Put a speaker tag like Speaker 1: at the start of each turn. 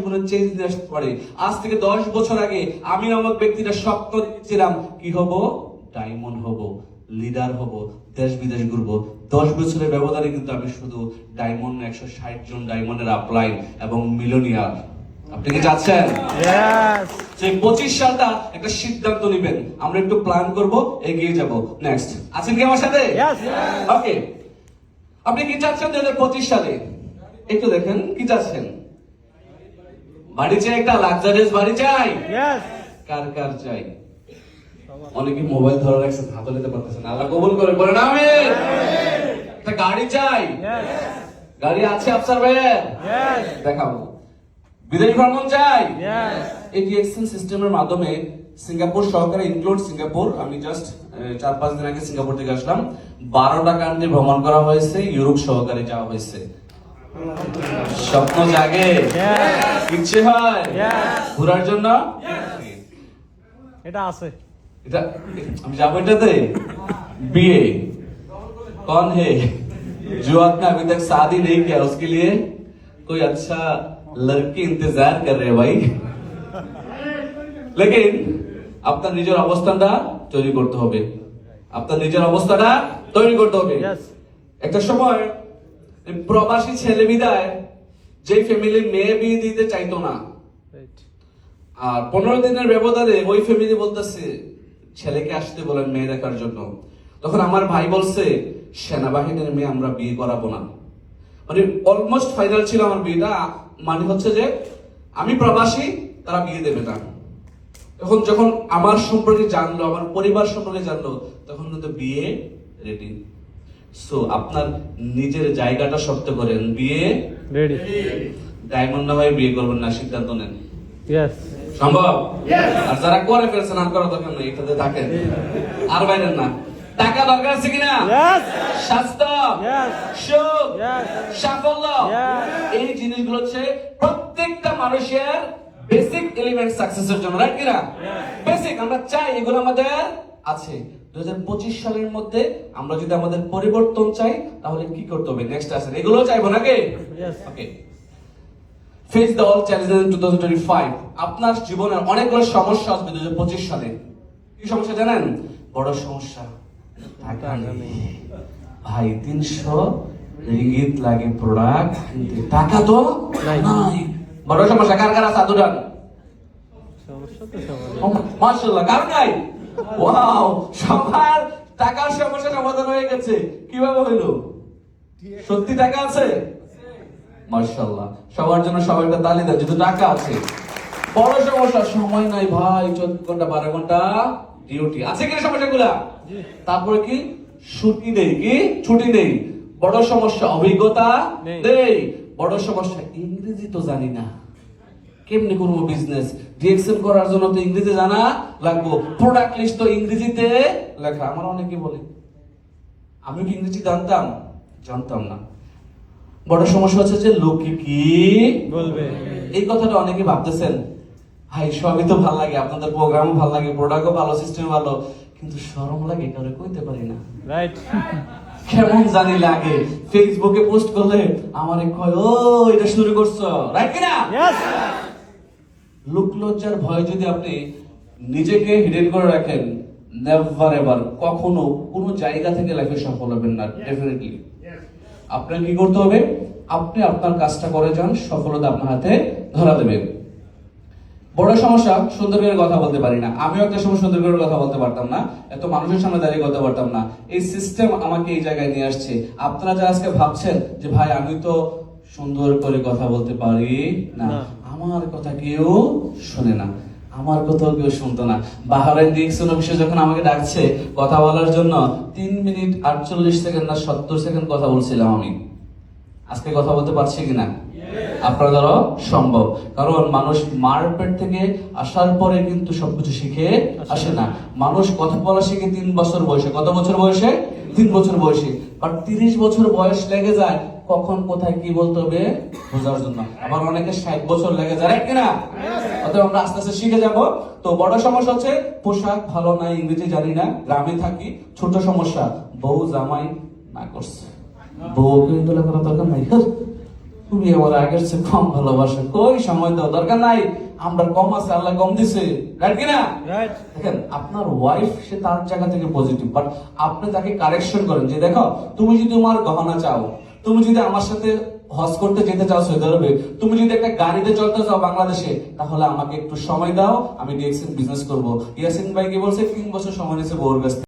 Speaker 1: জীবনে চেঞ্জ নিয়ে আসতে পারে। আজ থেকে 10 বছর আগে আমি নামক ব্যক্তিটা স্বপ্ন দেখছিলাম কি হব, ডায়মন্ড হব, লিডার হব, দেশ বিদেশ ঘুরবো। 10 বছরের ব্যবধানে কিন্তু আমি শুধু ডায়মন্ড 160 জন ডায়মন্ডের আপলাইন এবং মিলিয়নিয়ার। আপনি কি চাচ্ছেন? সেই 25 সালটা একটা সিদ্ধান্ত নেবেন, আমরা একটু প্ল্যান করব, এগিয়ে যাব। নেক্সট আছেন কি আমার সাথে? ওকে, আপনি কি চাচ্ছেন 2025 সালে? একটু দেখেন কি চাচ্ছেন। বাড়ি চাই, একটা লাক্সারিয়াস বাড়ি চাই। কার কার চাই? অনেকে মোবাইল ধরে রাখছেন, হাতে নিতে পারতেছেন। আল্লাহ কবুল করে, বলেন আমিন। একটা গাড়ি চাই। গাড়ি আছে আফসার ভাইয়ের? দেখাবো। বিদেশ ভ্রমণ চাই। এটি এক্সচেঞ্জ সিস্টেমের মাধ্যমে সিঙ্গাপুর সহকারে ইনক্লুড সিঙ্গাপুর, আমি জাস্ট 4-5 দিন আগে সিঙ্গাপুর থেকে আসলাম। 12টা কান্ট্রি ভ্রমণ করা হয়েছে, ইউরোপ সহকারে যাওয়া হয়েছে। স্বপ্ন জাগে, ইচ্ছে হয় ঘোরার জন্য।
Speaker 2: এটা আছে,
Speaker 1: এটা আমি যাবো এটাতে। বিয়ে कौन है जो आपने अभी तक शादी नहीं किया, उसके लिए कोई अच्छा लड़की इंतजार कर रहे हैं भाई। लेकिन আপনার নিজের অবস্থানটা তৈরি করতে হবে, আপনার নিজের অবস্থাটা তৈরি করতে হবে। একটা সময় প্রবাসী ছেলে বিদায় যে ফ্যামিলির মেয়ে বিয়ে দিতে চাইতো না, আর 15 দিনের ব্যবধানে ওই ফ্যামিলি বলতেছে ছেলেকে আসতে বলেন মেয়ে দেখার জন্য। তখন আমার ভাই বলছে সেনাবাহিনীর মেয়ে আমরা বিয়ে করাবো না। মানে অলমোস্ট ফাইনাল ছিল আমার বিয়েটা, মানে হচ্ছে যে আমি প্রবাসী, তারা বিয়ে দেবে না। এখন যখন আমার সম্পর্কে জানলো, আমার পরিবার সম্পর্কে জানলো, তখন কিন্তু বিয়ে রেডি। সো আপনার নিজের জায়গাটা শক্ত করেন, বিয়ে রেডি। ডায়মন্ড না হয়ে বিয়ে করবেন না, সিদ্ধান্ত নেন। সম্ভব? আর যারা করে ফেলছেন আর করার দরকার নেই, এটাতে থাকেন, আর বাইরেন না। টাকা দরকার আছে কিনা? স্বাস্থ্য, সুখ, সাফল্য, এই জিনিসগুলো হচ্ছে প্রত্যেকটা মানুষের বেসিক এলিমেন্ট সাকসেসের জন্য, রাইট কিনা? বেসিক আমরা চাই, এগুলো আমাদের আছে। 2025 সালের মধ্যে আমরা যদি আমাদের পরিবর্তন চাই, তাহলে কি করতে হবে? নেক্সট আসেন, এগুলো চাইবো নাকি? Okay, face the all challenges in 2025। আপনার জীবনের অনেকগুলো সমস্যা আসবে 2025 সালে। কি সমস্যা জানেন? বড় সমস্যা, টাকা নেই ভাই। 300 রিঙ্গিত লাগে প্রোডাক্ট কিনতে, টাকা তো নাই। বড় সমস্যা কার কার আছে? আদুরান মাশাআল্লাহ, কার নাই? ওয়াও, সবার টাকার সমস্যা সমাধান হয়ে গেছে। কিভাবে হইলো? সত্যি টাকা আছে? মাশাআল্লাহ, সবার জন্য সবাই একটা তালি দেন যদি টাকা আছে। বড় সমস্যা সময় নাই ভাই, 14 ঘন্টা 12 ঘন্টা ডিউটি আছে কি সমস্যাগুলা? তারপরে কি? ছুটি নেই, কি ছুটি নেই। বড় সমস্যা অভিজ্ঞতা নেই। বড় সমস্যা ইংরেজি তো জানি না, কেমনে করবো বিজনেস? ডিএক্সএল করার জন্য তো ইংরেজি জানা লাগবে, প্রোডাক্ট লিস্ট তো ইংরেজিতে লেখা। আমার অনেকে বলে আমিও কি ইংরেজি জানতাম না। বড় সমস্যা হচ্ছে যে লোকে কি বলবে, এই কথাটা অনেকে ভাবতেছেন। ভাই সবই তো ভালো লাগে, আপনাদের প্রোগ্রামও ভালো লাগে, প্রোডাক্টও ভালো, সিস্টেম ভালো, কিন্তু শরম লাগে, কারো কইতে পারি না। রাইট, কেমন জানি লাগে। ফেসবুকে পোস্ট করলে আমারে কয় ও এটা শুরু করছো, রাইট কিনা? লোক লজ্জার ভয় যদি আপনি নিজেকে হিডেন করে রাখেন, নেভার এভার কখনো কোনো জায়গা থেকে লাইফে সফল হবেন না। ডেফিনেটলি আপনার কি করতে হবে? আপনি আপনার কাজটা করে যান, সফলতা আপনার হাতে ধরা দেবে। বড় সমস্যা সুন্দর করে কথা বলতে পারি না। আমিও একটা সময় সুন্দর করে কথা বলতে পারতাম না, এত মানুষের সামনে দাঁড়িয়ে কথা পারতাম না। এই সিস্টেম আমাকে এই জায়গায় নিয়ে আসছে। আপনারা যারা আজকে ভাবছেন যে ভাই আমি তো সুন্দর করে কথা বলতে পারি না, আমার কথা কেউ শুনে না, আমার কথাও কেউ শুনতো না। বাহারাইন ডিএক্সএল অফিসে যখন আমাকে ডাকছে কথা বলার জন্য, 3 মিনিট 48 সেকেন্ড না 70 সেকেন্ড কথা বলছিলাম আমি। আজকে কথা বলতে পারছি কিনা? আপনার দ্বারা সম্ভব। কারণ মানুষ মার পেট থেকে আসার পরে কিন্তু সবকিছু শিখে আসে না। মানুষ কথা বলা শিখে 3 বছর বয়সে। কত বছর বয়সে? 3 বছর বয়সে। আর 30 বছর বয়স লেগে যায় কখন কোথায় কি বলতে হবে বোঝার জন্য। আবার অনেকে 60 বছর লেগে যায়, রাইট কিনা? অতএব আমরা আস্তে আস্তে শিখে যাব। তো বড় সমস্যা হচ্ছে পোশাক ভালো নাই, ইংরেজি জানি না, গ্রামে থাকি। ছোট সমস্যা বউ জামাই না করছে, বউ কিন্তু লেখার দরকার নাই, তুমি আবার আগের চেয়ে কম ভালোবাসো, কই সময় দাও, দরকার নাই, আমরা কম আছে, আল্লাহ কম দিছে, রাইট কিনা? দেখেন আপনার ওয়াইফ সে তার জায়গা থেকে পজিটিভ, বাট আপনি তাকে কারেকশন করেন যে দেখো তুমি যদি তোমার গহনা চাও, তুমি যদি আমার সাথে হজ করতে যেতে চাও সৌদি আরবে, তুমি যদি একটা গাড়িতে চলতে চাও বাংলাদেশে, তাহলে আমাকে একটু সময় দাও, আমি ডিএক্সএন বিজনেস করবো। ইয়াসিন ভাই কি বলছে, 3 বছর সময় নিয়েছে বউর কাছ থেকে।